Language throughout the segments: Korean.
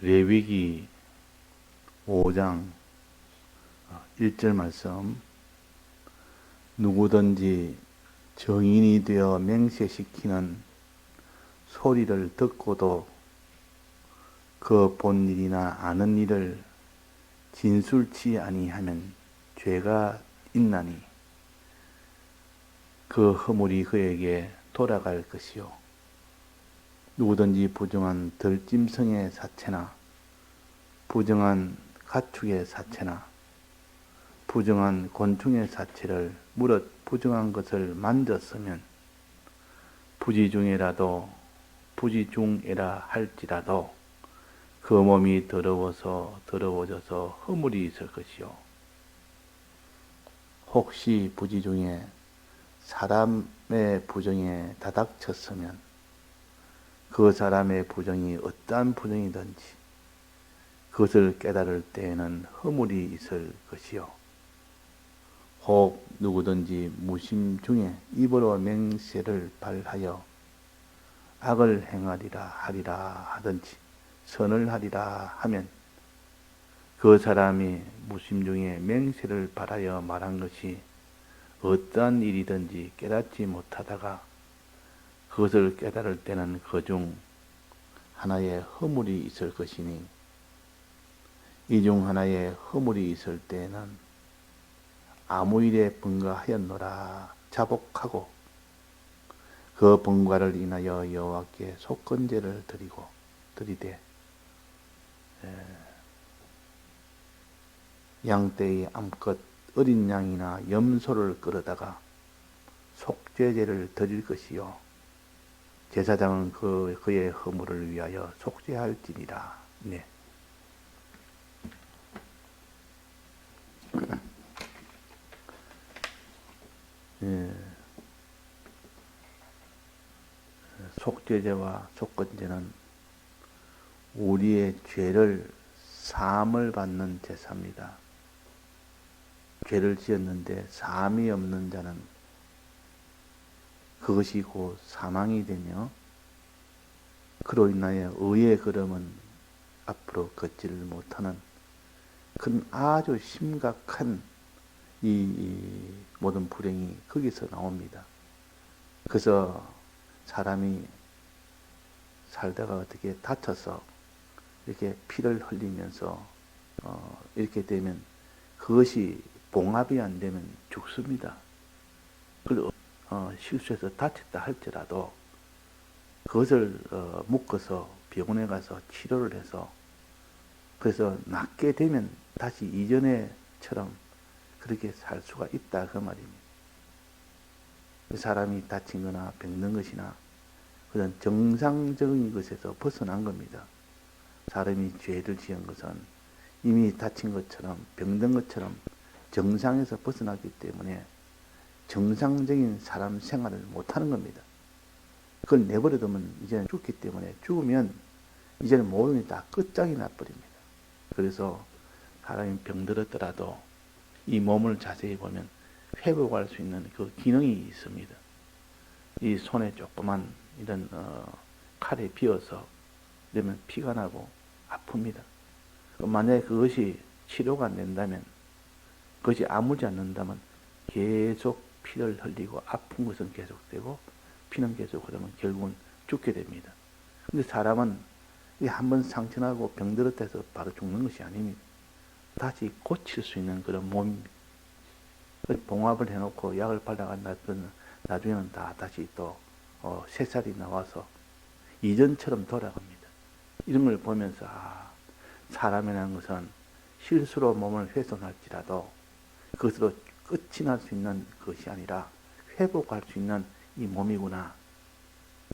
레위기 5장 1절 말씀. 누구든지 정인이 되어 맹세시키는 소리를 듣고도 그 본 일이나 아는 일을 진술치 아니하면 죄가 있나니 그 허물이 그에게 돌아갈 것이요. 누구든지 부정한 들짐승의 사체나 부정한 가축의 사체나 부정한 곤충의 사체를 무릇 부정한 것을 만졌으면 부지중에라 할지라도 그 몸이 더러워져서 허물이 있을 것이요. 혹시 부지중에 사람의 부정에 다닥쳤으면 그 사람의 부정이 어떠한 부정이든지 그것을 깨달을 때에는 허물이 있을 것이요. 혹 누구든지 무심 중에 입으로 맹세를 발하여 악을 행하리라 하든지 선을 하리라 하면 그 사람이 무심 중에 맹세를 발하여 말한 것이 어떠한 일이든지 깨닫지 못하다가 그것을 깨달을 때는 그중 하나의 허물이 있을 것이니 이 중 하나의 허물이 있을 때에는 아무 일에 분가하였노라 자복하고 그 분가를 인하여 여호와께 속건제를 드리되 양떼의 암컷 어린 양이나 염소를 끌어다가 속죄제를 드릴 것이요 제사장은 그의 허물을 위하여 속죄할지니라. 네. 속죄제와 속건제는 우리의 죄를 사함을 받는 제사입니다. 죄를 지었는데 사함이 없는 자는 그것이 곧 사망이 되며 그로 인하여 의의 걸음은 앞으로 걷지를 못하는 그런 아주 심각한 이 모든 불행이 거기서 나옵니다. 그래서 사람이 살다가 어떻게 다쳐서 이렇게 피를 흘리면서 이렇게 되면 그것이 봉합이 안 되면 죽습니다. 그리고 실수해서 다쳤다 할지라도 그것을 묶어서 병원에 가서 치료를 해서 그래서 낫게 되면 다시 이전에처럼 그렇게 살 수가 있다 그 말입니다. 사람이 다친 거나 병든 것이나 그런 정상적인 것에서 벗어난 겁니다. 사람이 죄를 지은 것은 이미 다친 것처럼 병든 것처럼 정상에서 벗어났기 때문에 정상적인 사람 생활을 못하는 겁니다. 그걸 내버려두면 이제는 죽기 때문에 죽으면 이제는 모든 게 다 끝장이 나버립니다. 그래서 사람이 병들었더라도 이 몸을 자세히 보면 회복할 수 있는 그 기능이 있습니다. 이 손에 조그만 이런 칼에 비어서 이러면 피가 나고 아픕니다. 만약에 그것이 치료가 안 된다면 그것이 아물지 않는다면 계속 피를 흘리고 아픈 것은 계속되고 피는 계속 흐르면 결국은 죽게 됩니다. 근데 사람은 한번 상처나고 병들었다 해서 바로 죽는 것이 아닙니다. 다시 고칠 수 있는 그런 몸입니다. 봉합을 해놓고 약을 발라간다면 나중에는 다시 또 새살이 나와서 이전처럼 돌아갑니다. 이런 걸 보면서 사람이라는 것은 실수로 몸을 훼손할지라도 그것으로 끝이 날 수 있는 것이 아니라 회복할 수 있는 이 몸이구나.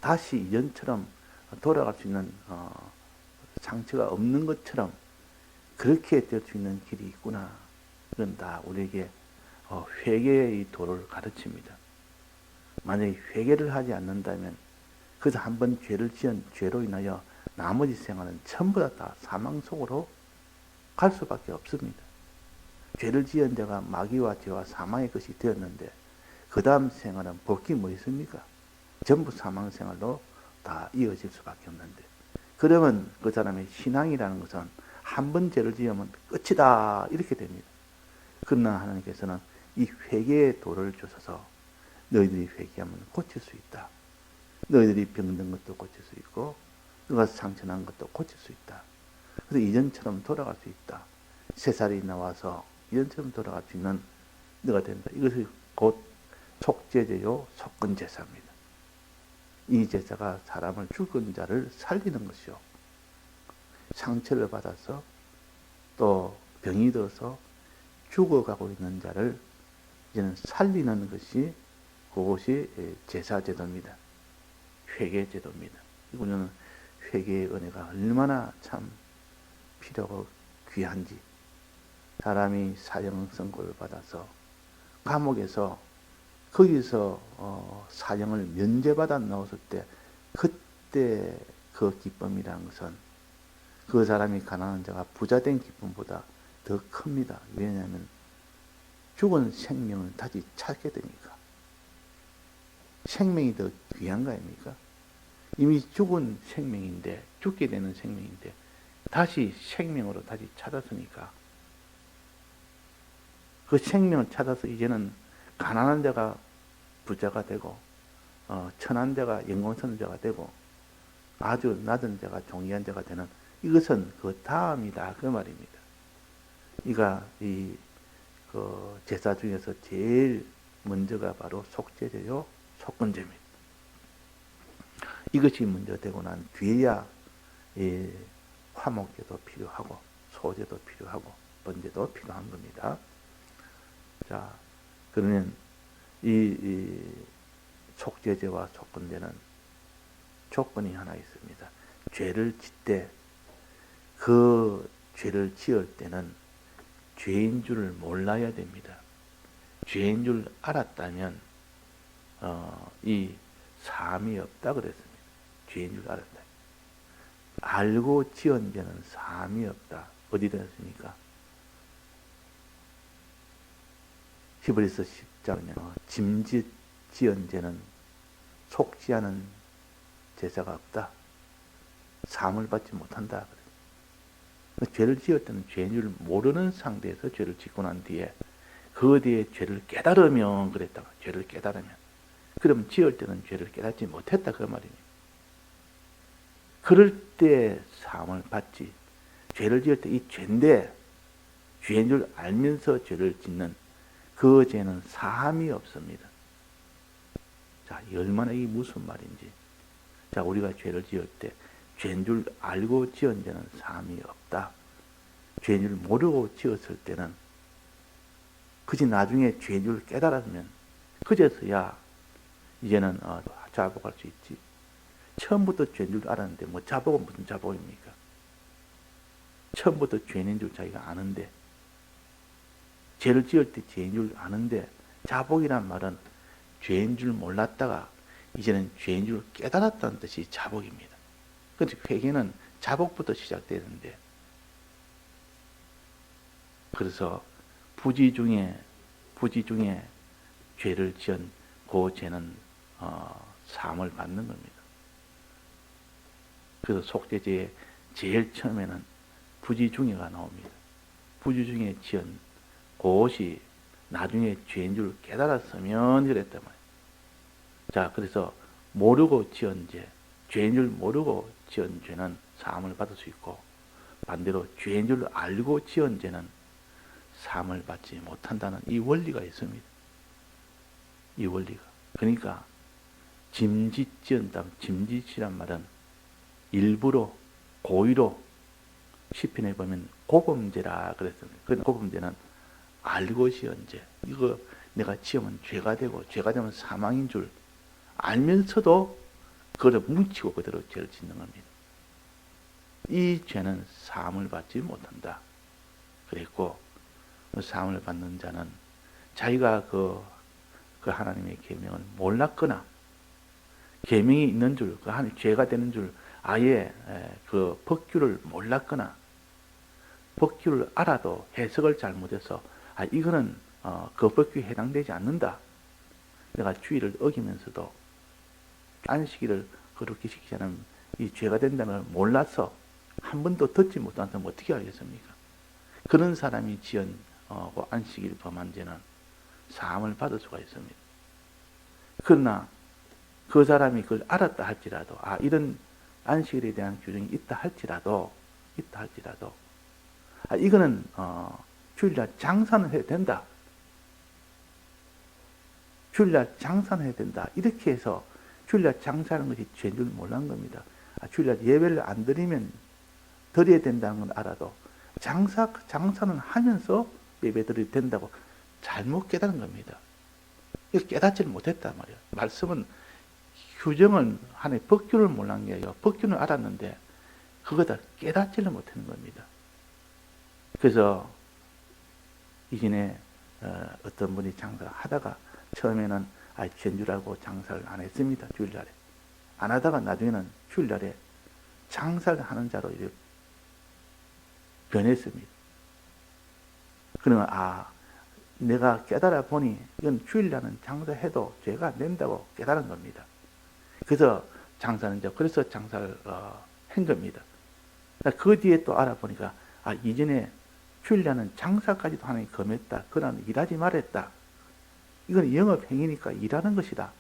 다시 이전처럼 돌아갈 수 있는 상처가 없는 것처럼 그렇게 될 수 있는 길이 있구나. 그건 다 우리에게 회개의 이 도를 가르칩니다. 만약에 회개를 하지 않는다면 그래서 한번 죄를 지은 죄로 인하여 나머지 생활은 전부 다 사망 속으로 갈 수밖에 없습니다. 죄를 지은 자가 마귀와 죄와 사망의 것이 되었는데 그 다음 생활은 볼 게 뭐 있습니까? 전부 사망 생활로 다 이어질 수밖에 없는데 그러면 그 사람의 신앙이라는 것은 한 번 죄를 지으면 끝이다 이렇게 됩니다. 그러나 하나님께서는 이 회개의 도를 주셔서 너희들이 회개하면 고칠 수 있다. 너희들이 병든 것도 고칠 수 있고 너가 상처난 것도 고칠 수 있다. 그래서 이전처럼 돌아갈 수 있다. 새살이 나와서 이전처럼 돌아갈 수 있는 너가 된다. 이것이 곧 속죄제요 속건제사입니다. 이 제사가 사람을 죽은 자를 살리는 것이요. 상처를 받아서 또 병이 들어서 죽어가고 있는 자를 이제는 살리는 것이 그것이 제사제도입니다. 회개제도입니다. 이거는 회개의 은혜가 얼마나 참 필요하고 귀한지. 사람이 사형 선고를 받아서 감옥에서 거기서 사형을 면제받아 나왔을 때 그때 그 기쁨이라는 것은 그 사람이 가난한 자가 부자된 기쁨보다 더 큽니다. 왜냐하면 죽은 생명을 다시 찾게 되니까. 생명이 더 귀한 거 아닙니까? 이미 죽은 생명인데, 죽게 되는 생명인데 다시 생명으로 다시 찾았으니까 그 생명을 찾아서 이제는 가난한 자가 부자가 되고 천한 자가 영광스러운 되고 아주 낮은 자가 종이한 자가 되는 이것은 그 다음이다 그 말입니다. 이가 그 제사 중에서 제일 먼저가 바로 속죄제요 속건제입니다. 이것이 먼저 되고 난 뒤에야 화목제도 필요하고 소제도 필요하고 번제도 필요한 겁니다. 자, 그러면 이 속죄제와 속건제는 조건이 하나 있습니다. 죄를 짓되 그 죄를 지을 때는 죄인 줄을 몰라야 됩니다. 죄인 줄 알았다면 이 사함이 없다 그랬습니다. 죄인 줄 알았다. 알고 지은 죄는 사함이 없다. 어디 되었습니까? 히브리서 10장은요. 짐짓 지은 죄는 속지 않은 제사가 없다. 사함을 받지 못한다. 죄를 지을 때는 죄인 줄 모르는 상태에서 죄를 짓고 난 뒤에 그 뒤에 죄를 깨달으면 그랬다. 죄를 깨달으면. 그럼 지을 때는 죄를 깨닫지 못했다 그 말입니다. 그럴 때 사함을 받지. 죄를 지을 때 이 죄인데 죄인 줄 알면서 죄를 짓는 그 죄는 사함이 없습니다. 자, 얼마나 이게 무슨 말인지. 자, 우리가 죄를 지을 때 죄인 줄 알고 지은 죄는 사함이 없다. 죄인 줄 모르고 지었을 때는 그지 나중에 죄인 줄 깨달았으면 그제서야 이제는 자복할 수 있지. 처음부터 죄인 줄 알았는데 뭐 자복은 무슨 자복입니까? 처음부터 죄인인 줄 자기가 아는데 죄를 지을 때 죄인 줄 아는데 자복이란 말은 죄인 줄 몰랐다가 이제는 죄인 줄 깨달았다는 뜻이 자복입니다. 그런데 회개는 자복부터 시작되는데 그래서 부지 중에 죄를 지은 그 죄는 사함을 받는 겁니다. 그래서 속죄제의 제일 처음에는 부지 중에가 나옵니다. 부지 중에 지은 그것이 나중에 죄인 줄 깨달았으면 그랬단 말이에요. 자, 그래서 모르고 지은 죄, 죄인 줄 모르고 지은 죄는 사함을 받을 수 있고 반대로 죄인 줄 알고 지은 죄는 사함을 받지 못한다는 이 원리가 있습니다. 이 원리가. 그러니까 짐짓 지은다. 짐짓이란 말은 일부러 고의로 시편에 보면 고범죄라 그랬습니다. 그 고범죄는 알고 지은 죄. 이거 내가 지으면 죄가 되고 죄가 되면 사망인 줄 알면서도 그걸 뭉치고 그대로 죄를 짓는 겁니다. 이 죄는 사함을 받지 못한다. 그랬고 사함을 받는 자는 자기가 그 하나님의 계명을 몰랐거나 계명이 있는 줄, 그 하나님 죄가 되는 줄 아예 그 법규를 몰랐거나 법규를 알아도 해석을 잘못해서 이거는 그 법규에 해당되지 않는다. 내가 주의를 어기면서도 안식일을 그렇게 지키지 않으면 이 죄가 된다는 걸 몰라서 한 번도 듣지 못한 사람 어떻게 알겠습니까? 그런 사람이 지은 그 안식일 범한 죄는 사함을 받을 수가 있습니다. 그러나 그 사람이 그걸 알았다 할지라도, 이런 안식일에 대한 규정이 있다 할지라도, 이거는 주일날 장사는 해야 된다. 주일날 장사는 해야 된다. 이렇게 해서 주일날 장사하는 것이 죄인 줄 몰란 겁니다. 주일날 예배를 안 드리면 드려야 된다는 건 알아도 장사는 하면서 예배 드려야 된다고 잘못 깨달은 겁니다. 이거 깨닫지를 못했단 말이에요. 말씀은 규정은 하나의 법규를 몰란 게 아니라 법규는 알았는데 그거다 깨닫지를 못하는 겁니다. 그래서 이전에 어떤 분이 장사를 하다가 처음에는 죄인 줄 알고 장사를 안 했습니다. 주일날에. 안 하다가 나중에는 주일날에 장사를 하는 자로 이렇게 변했습니다. 그러면 내가 깨달아 보니 이건 주일날은 장사해도 죄가 안 된다고 깨달은 겁니다. 그래서 그래서 장사를 한 겁니다. 그 뒤에 또 알아보니까 이전에 주일날은 장사까지도 하나님이 금했다. 그러나 일하지 말았다. 이건 영업행위니까 일하는 것이다.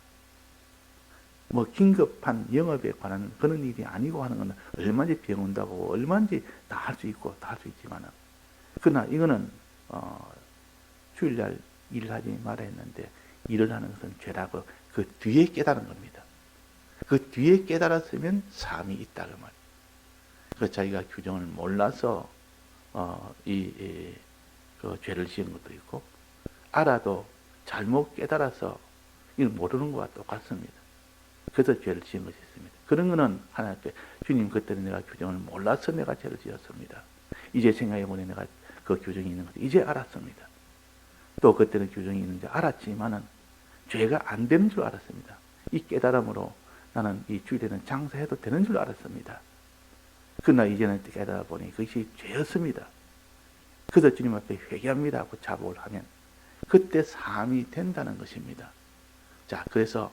뭐 긴급한 영업에 관한 그런 일이 아니고 하는 건 얼마든지 병 온다고 얼마든지 다 할 수 있고 다 할 수 있지만은 그러나 이거는 주일날 일을 하지 말아야 했는데 일을 하는 것은 죄라고 그 뒤에 깨달은 겁니다. 그 뒤에 깨달았으면 사함이 있다 그 말. 그 자기가 규정을 몰라서 그 죄를 지은 것도 있고 알아도 잘못 깨달아서 이걸 모르는 것과 똑같습니다. 그래서 죄를 지은 것이 있습니다. 그런 거는 하나님께 주님 그때는 내가 규정을 몰라서 내가 죄를 지었습니다. 이제 생각해보니 내가 그 규정이 있는 것을 이제 알았습니다. 또 그때는 규정이 있는지 알았지만은 죄가 안 되는 줄 알았습니다. 이 깨달음으로 나는 이 주일에는 장사해도 되는 줄 알았습니다. 그러나 이제는 깨달아 보니 그것이 죄였습니다. 그래서 주님 앞에 회개합니다 하고 자복을 하면 그때 사함이 된다는 것입니다. 자, 그래서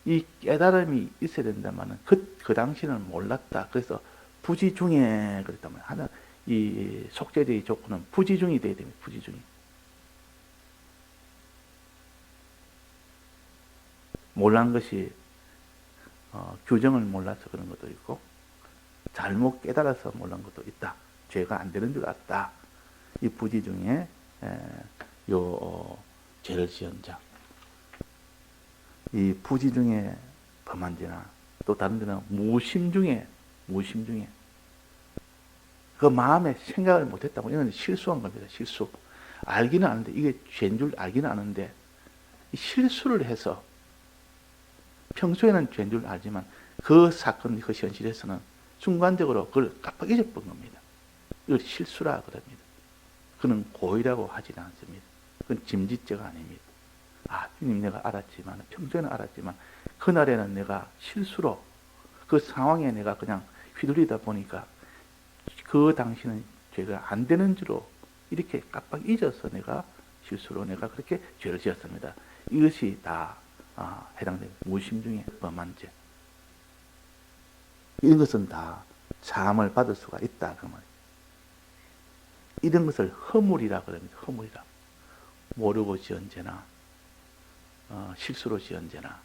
이 깨달음이 있어야 된다면은 그 당시는 몰랐다. 그래서 부지중에 그랬다면 하나 이 속죄제의 조건은 부지중이 돼야 됩니다. 부지중이. 몰란 것이 규정을 몰라서 그런 것도 있고 잘못 깨달아서 몰란 것도 있다. 죄가 안 되는 줄 알았다. 이 부지 중에 죄를 지은 자. 이 부지 중에 범한 죄나 또 다른 데는 무심 중에 그 마음에 생각을 못했다고 이건 실수한 겁니다. 실수. 알기는 아는데 이게 죄인 줄 알기는 아는데 실수를 해서 평소에는 죄인 줄 알지만 그 사건 그 현실에서는 순간적으로 그걸 깜빡 잊어버린 겁니다. 이걸 실수라 그럽니다. 그는 고의라고 하지는 않습니다. 그건 짐짓죄가 아닙니다. 주님 내가 알았지만 평소에는 알았지만 그날에는 내가 실수로 그 상황에 내가 그냥 휘둘리다 보니까 그 당시는 죄가 안 되는 줄로 이렇게 깜빡 잊어서 내가 실수로 내가 그렇게 죄를 지었습니다. 이것이 다 해당됩니다. 무심 중에 범한 죄. 이런 것은 다 사함을 받을 수가 있다 그 말이에요. 이런 것을 허물이라 그럽니다. 허물이라. 모르고 지은 죄나 실수로 지은 죄나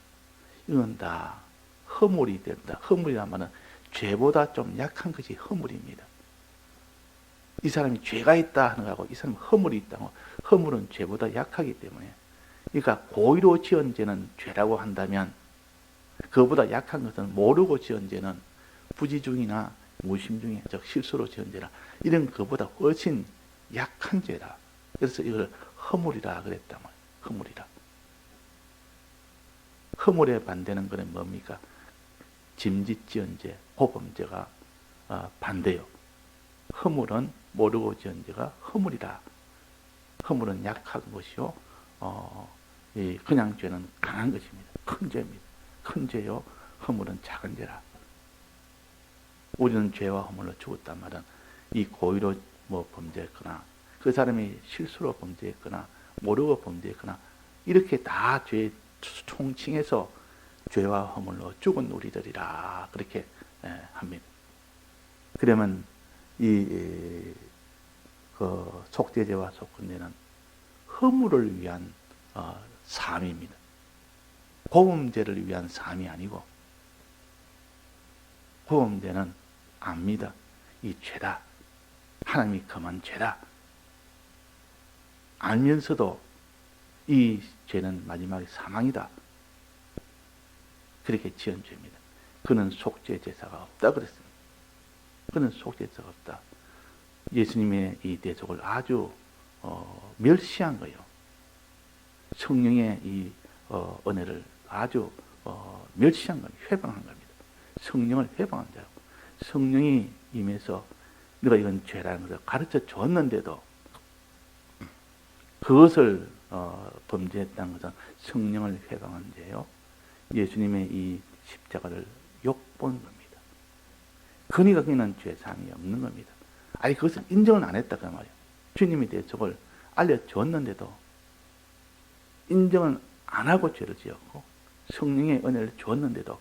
이건 다 허물이 된다. 허물이라면 죄보다 좀 약한 것이 허물입니다. 이 사람이 죄가 있다 하는 거하고 이 사람이 허물이 있다고 허물은 죄보다 약하기 때문에 그러니까 고의로 지은 죄는 죄라고 한다면 그보다 약한 것은 모르고 지은 죄는 부지중이나 무심중에 즉 실수로 지은 죄라 이런 것보다 훨씬 약한 죄라. 그래서 이걸 허물이라 그랬단 말이에요. 허물이라. 허물에 반대는 것은 뭡니까? 짐짓 지은 죄, 호범죄가 반대요. 허물은 모르고 지은 죄가 허물이라. 허물은 약한 것이요. 그냥 죄는 강한 것입니다. 큰 죄입니다. 큰 죄요. 허물은 작은 죄라. 우리는 죄와 허물로 죽었단 말은 이 고의로 범죄했거나 그 사람이 실수로 범죄했거나 모르고 범죄했거나 이렇게 다 죄 총칭해서 죄와 허물로 죽은 우리들이라 그렇게 합니다. 그러면 그 속죄제와 속건제는 허물을 위한 삶입니다. 고음제를 위한 삶이 아니고, 고음제는 압니다. 이 죄다. 하나님이 금한 죄다. 알면서도 이 죄는 마지막에 사망이다. 그렇게 지은 죄입니다. 그는 속죄 제사가 없다 그랬습니다. 그는 속죄 제사가 없다. 예수님의 이 대속을 아주 멸시한 거예요. 성령의 이 은혜를 아주 멸시한 겁니다. 회방한 겁니다. 성령을 회방한 자고, 성령이 임해서 내가 이건 죄라는 것을 가르쳐 줬는데도 그것을 범죄했다는 것은 성령을 회방한 죄요. 예수님의 이 십자가를 욕본 겁니다. 그러니까 그는 죄사함이 없는 겁니다. 아니 그것을 인정을 안 했다 그 말이에요. 주님의 대속을 알려줬는데도 인정을 안 하고 죄를 지었고, 성령의 은혜를 줬는데도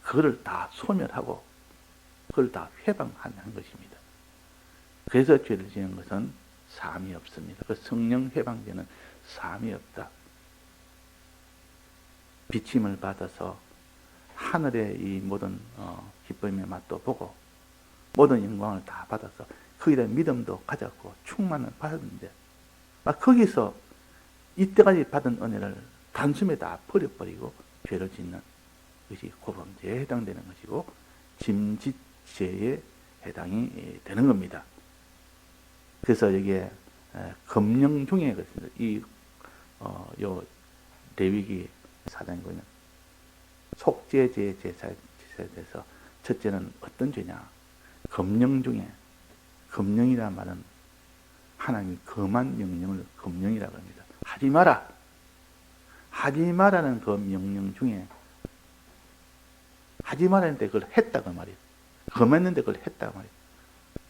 그거를 다 소멸하고 그걸 다 회방하는 것입니다. 그래서 죄를 지은 것은 사함이 없습니다. 그 성령 회방죄는 사함이 없다. 비침을 받아서 하늘의 이 모든 기쁨의 맛도 보고 모든 영광을 다 받아서 거기에 대한 믿음도 가졌고 충만을 받았는데 막 거기서 이때까지 받은 은혜를 단숨에 다 버려버리고 죄를 짓는 것이 고범죄에 해당되는 것이고 짐짓죄에 해당이 되는 겁니다. 그래서 여기에 금령 중에 요 레위기 4장이거든요. 속죄제 제사에 대해서 첫째는 어떤 죄냐? 금령 중에, 금령이라는 말은 하나님이 금한 명령을 금령이라고 합니다. 하지 마라. 하지 마라는 그 명령 중에 하지 말았는데 그걸 했다고 말이에요. 금했는데 그걸 했다고 말이에요.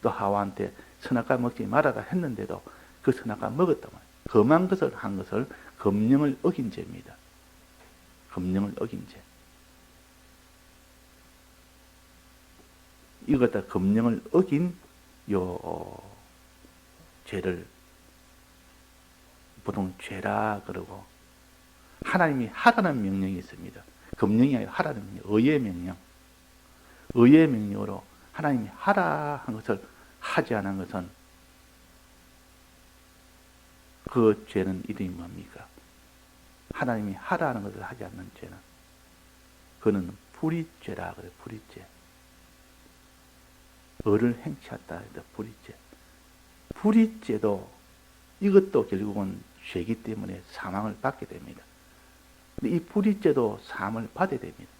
또 하와한테 선악과 먹지 말아라 했는데도 그 선악과 먹었단 말이에요. 금한 것을 한 것을 금령을 어긴 죄입니다. 금령을 어긴 죄. 이것 다 금령을 어긴 요 죄를 보통 죄라 그러고, 하나님이 하라는 명령이 있습니다. 금령이 아니라 하라는 명령, 의의 명령. 의의 명령으로 하나님이 하라 한 것을 하지 않은 것은 그 죄는 이름이 뭡니까? 하나님이 하라는 것을 하지 않는 죄는 그는 불의죄라 그래요. 불의죄. 의를 행치했다 해도 불의죄. 불의죄도 이것도 결국은 죄이기 때문에 사망을 받게 됩니다. 근데 이 불의죄도 사함을 받아야 됩니다.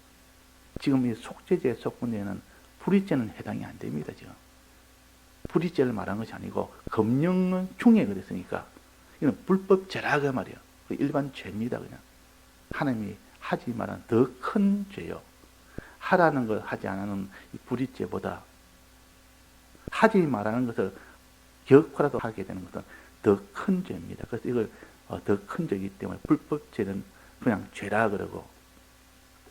지금 이 속죄죄, 속건죄는 불의죄는 해당이 안 됩니다. 지금 불의죄를 말한 것이 아니고 금령은 중에 그랬으니까 이건 불법죄라 그 말이에요. 일반 죄입니다. 그냥 하나님이 하지 말한 더 큰 죄요. 하라는 걸 하지 않는 이 불의죄보다 하지 말라는 것을 격하라도 하게 되는 것은 더 큰 죄입니다. 그래서 이걸 더 큰 죄이기 때문에 불법죄는 그냥 죄라 그러고,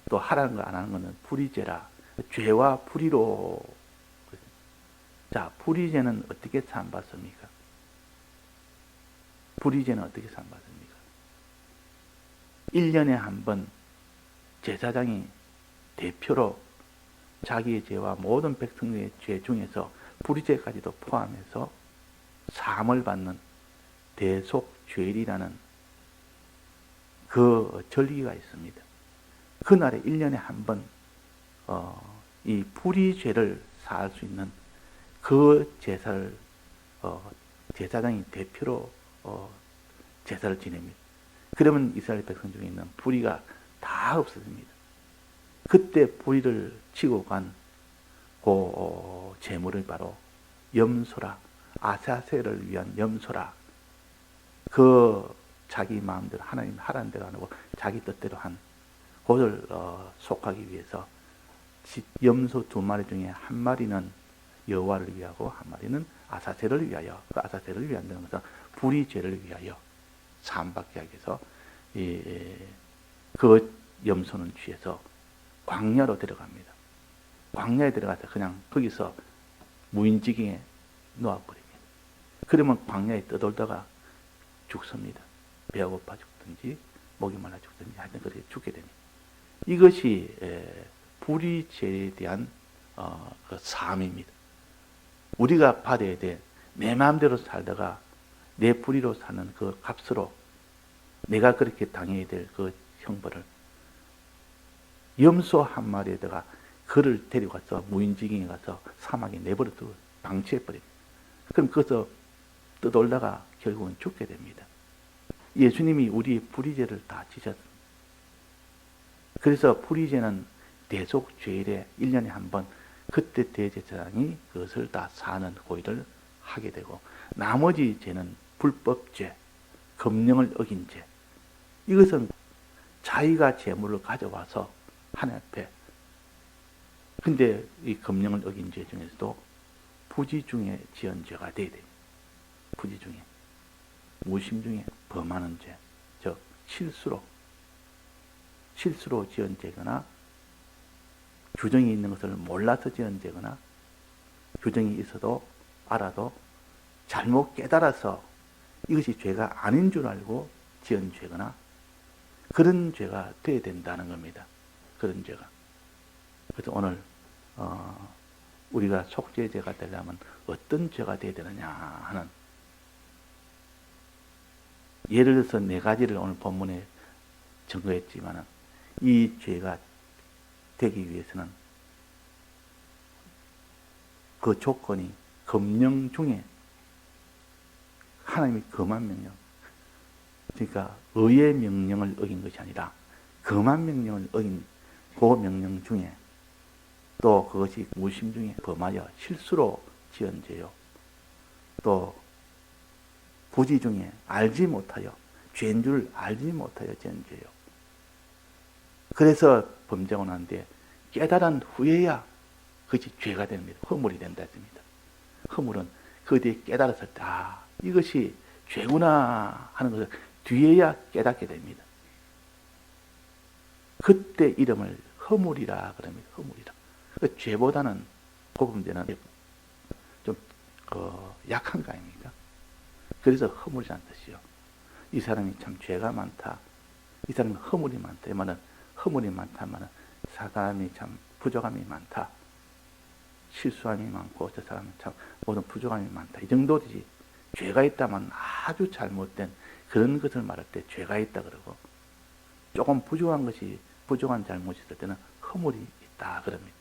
또 하라는 걸 안 하는 것은 불의죄라. 죄와 불의로. 자, 불의죄는 어떻게 사함받습니까? 불의죄는 어떻게 사함받습니까? 1년에 한 번 제사장이 대표로 자기의 죄와 모든 백성의 죄 중에서 불의죄까지도 포함해서 사함을 받는 대속죄일이라는 그 절기가 있습니다. 그날에 1년에 한 번 이 불의죄를 사할 수 있는 그 제사를 제사장이 대표로 제사를 지냅니다. 그러면 이스라엘 백성 중에 있는 불의가 다 없어집니다. 그때 불의를 치고 간 그 제물을 바로 염소라, 아사세를 위한 염소라, 그 자기 마음대로 하나님 하라는 대로 안 하고 자기 뜻대로 한 그것을 속하기 위해서 염소 2마리 중에 한 마리는 여호와를 위하고 한 마리는 아사세를 위하여, 그 아사세를 위한다는 것은 불의죄를 위하여 사함받게 하기 위해서 그 염소는 취해서 광야로 데려갑니다. 광야에 들어가서 그냥 거기서 무인지경에 놓아버립니다. 그러면 광야에 떠돌다가 죽습니다. 배가 고파 죽든지 목이 말라 죽든지 하여튼 그렇게 죽게 됩니다. 이것이 불의죄에 대한 그 삶입니다. 우리가 받아야 될 내 마음대로 살다가 내 불의로 사는 그 값으로 내가 그렇게 당해야 될 그 형벌을 염소 한 마리에다가 그를 데리고 가서 무인지경에 가서 사막에 내버려두고 방치해버립니다. 그럼 거기서 떠돌다가 결국은 죽게 됩니다. 예수님이 우리 불의죄를 다 지셨습니다. 그래서 불의죄는 대속죄일에 1년에 한 번 그때 대제사장이 그것을 다 사는 고의를 하게 되고 나머지 죄는 불법죄, 금령을 어긴 죄. 이것은 자기가 재물을 가져와서 하나님 앞에 근데 이 금령을 어긴 죄 중에서도 부지 중에 지은 죄가 돼야 됩니다. 부지 중에 무심 중에 범하는 죄, 즉 실수로 지은 죄거나 규정이 있는 것을 몰라서 지은 죄거나 규정이 있어도 알아도 잘못 깨달아서 이것이 죄가 아닌 줄 알고 지은 죄거나 그런 죄가 돼야 된다는 겁니다. 그런 죄가. 그래서 오늘 우리가 속죄죄가 되려면 어떤 죄가 돼야 되느냐 하는 예를 들어서 4가지를 오늘 본문에 증거했지만 이 죄가 되기 위해서는 그 조건이 금령 중에 하나님이 금한 명령, 그러니까 의의 명령을 어긴 것이 아니라 금한 명령을 어긴 그 명령 중에 또 그것이 무심 중에 범하여 실수로 지은 죄요. 또 부지 중에 알지 못하여 죄인 줄 알지 못하여 지은 죄요. 그래서 범죄하고 난 뒤에 깨달은 후에야 그것이 죄가 됩니다. 허물이 된다 했습니다. 허물은 그 뒤에 깨달았을 때 이것이 죄구나 하는 것을 뒤에야 깨닫게 됩니다. 그때 이름을 허물이라 그럽니다. 허물이라. 그 죄보다는 고범죄는 좀 약한 거 아닙니까? 그래서 허물이라는 뜻이요. 이 사람이 참 죄가 많다. 이 사람이 허물이 많다. 이 말은 허물이 많다. 말은 사람이 참 부족함이 많다. 실수함이 많고 저 사람은 참 모든 부족함이 많다. 이 정도지. 죄가 있다면 아주 잘못된 그런 것을 말할 때 죄가 있다 그러고 조금 부족한 잘못이 있을 때는 허물이 있다 그럽니다.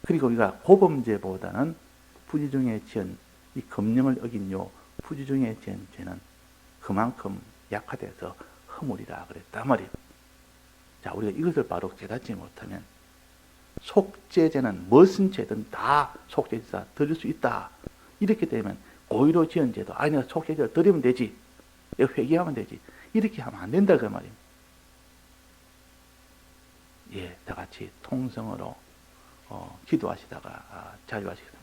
그리고 우리가 고범죄보다는 부지 중에 지은 이 금령을 어긴 요 부지 중에 지은 죄는 그만큼 약화돼서 허물이라 그랬단 말이에요. 자, 우리가 이것을 바로 깨닫지 못하면 속죄죄는 무슨 죄든 다 속죄죄가 드릴 수 있다. 이렇게 되면 고의로 지은 죄도 내가 속죄죄를 드리면 되지. 내가 회개하면 되지. 이렇게 하면 안 된다 그 말입니다. 다 같이 통성으로 기도하시다가 자유하시겠습니다.